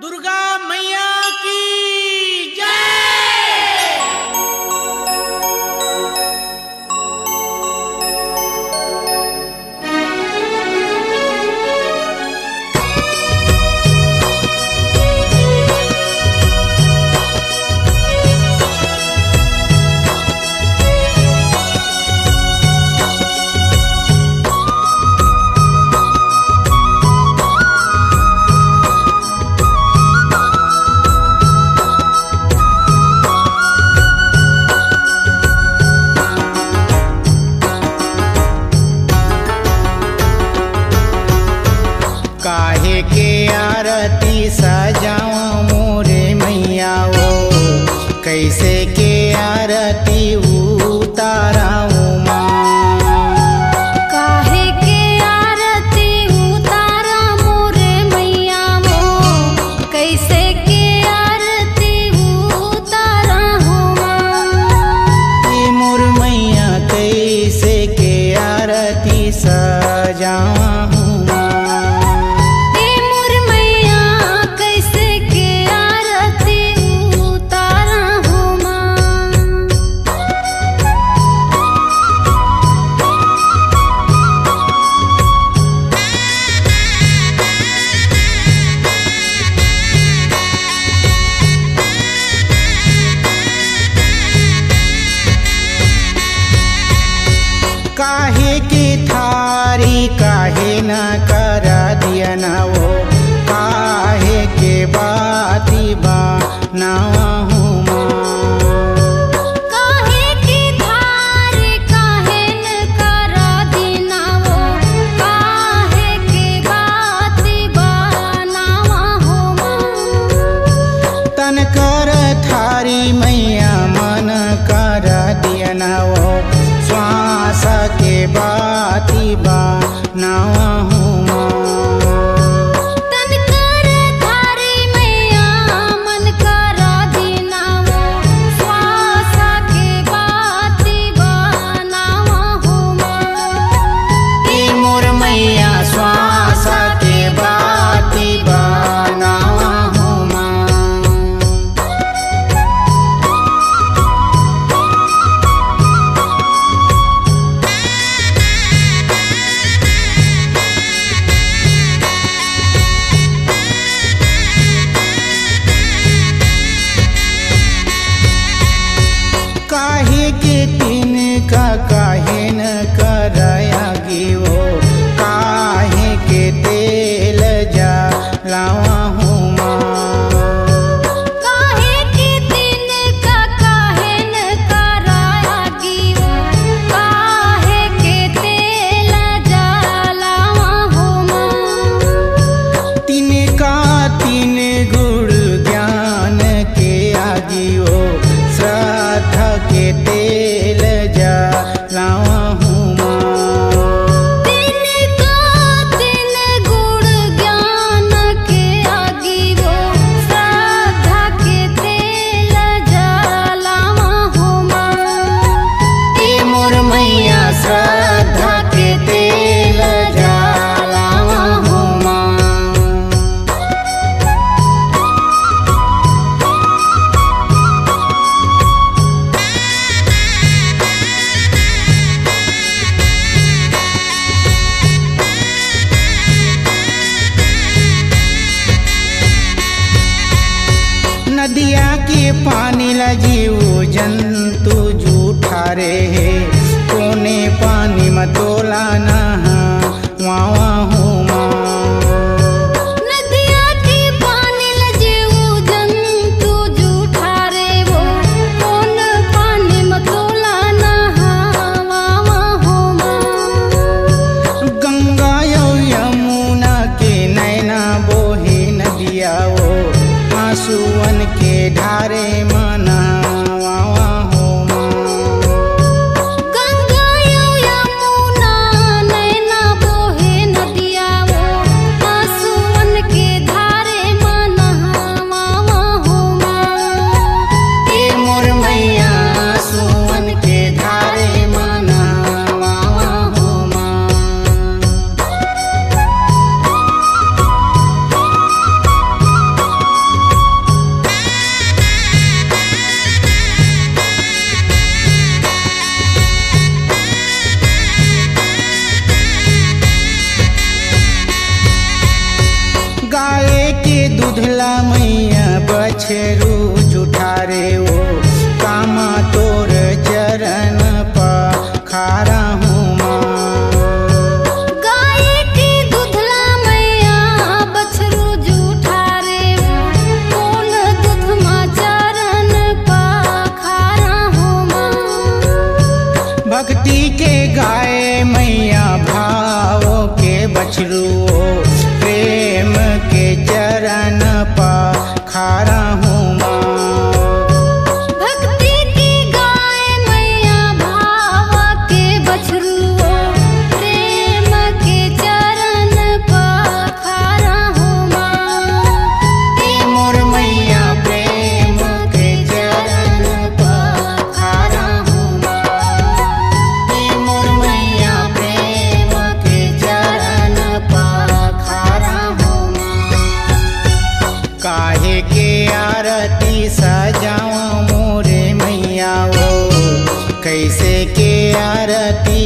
दुर्गा मैया की जय। काहे के आरती सजावा मोरे मैया वो, कैसे के आरती उताराऊं माँ। काहे के आरती उतारा मोरे मैया वो, कैसे के आरती उतारा हो माँ। ए मोर मैया कैसे के आरती सजावा काहे की थारी काहे न करा दिया ना वो, काहे के बाती बनावा हूँ माँ। काहे की थारी काहे न करा दीना वो, काहे के बाती बनावा हो माँ। तन कर थारी मैया मन कर दिया ना वो, श्वास के बाती बनावा हूँ माँ। तन कर थारी मैया मन करा दीना वो, श्वास के बाती बनावा हो माँ। ए मोर मैया श्वास के बाती बनावा हूँ माँ। काहे के तीन का काहे न करायागी वो, काहे के तेल जा लावा हूँ माँ। काहे के दिन का काहे न करायागी वो, काहे के तेल जलावा हो माँ। तीन का तीन गुण ज्ञान के आगी वो, श्रद्धा के तेल जलावा हूँ माँ। तीन का तीन गुण ज्ञान के आगी वो, श्रद्धा के तेल जलावा हो माँ। ए मोर मैया श्रद्धा के तेल जलावा हूँ माँ। नदिया के पानी ला जीव जंतु जूठा रे है, कोने पानी में तोला नहा वावा हूँ माँ। नदिया के पानी ल जीव जंतु जूठा रे वो, कौन पानी में तोला नहावा हो माँ। गंगा यमुना के नैना बोहे नदिया वो, आंसुअन के ढारे मनावा हो माँ। गंगा यमुना बछरू जुठारे वो कामा तोर चरण पखारा हूँ माँ। गाय की दुधला मैया बछरू जुठारे कौन दुध माँ चरण पखारा हूँ माँ। भक्ति के गाय मैया भाव के बछरू प्रेम के चरण पखारा हूँ माँ। भक्ति की गाय मैया भाव के बछरू प्रेम के चरण पखारा हूँ माँ। ए मोर मैया प्रेम के चरण पखारा हूँ माँ। ए मोर मैया प्रेम के चरण पखारा हूँ माँ। काहे के आरती सजाऊं मोरे मैया वो कैसे के आरती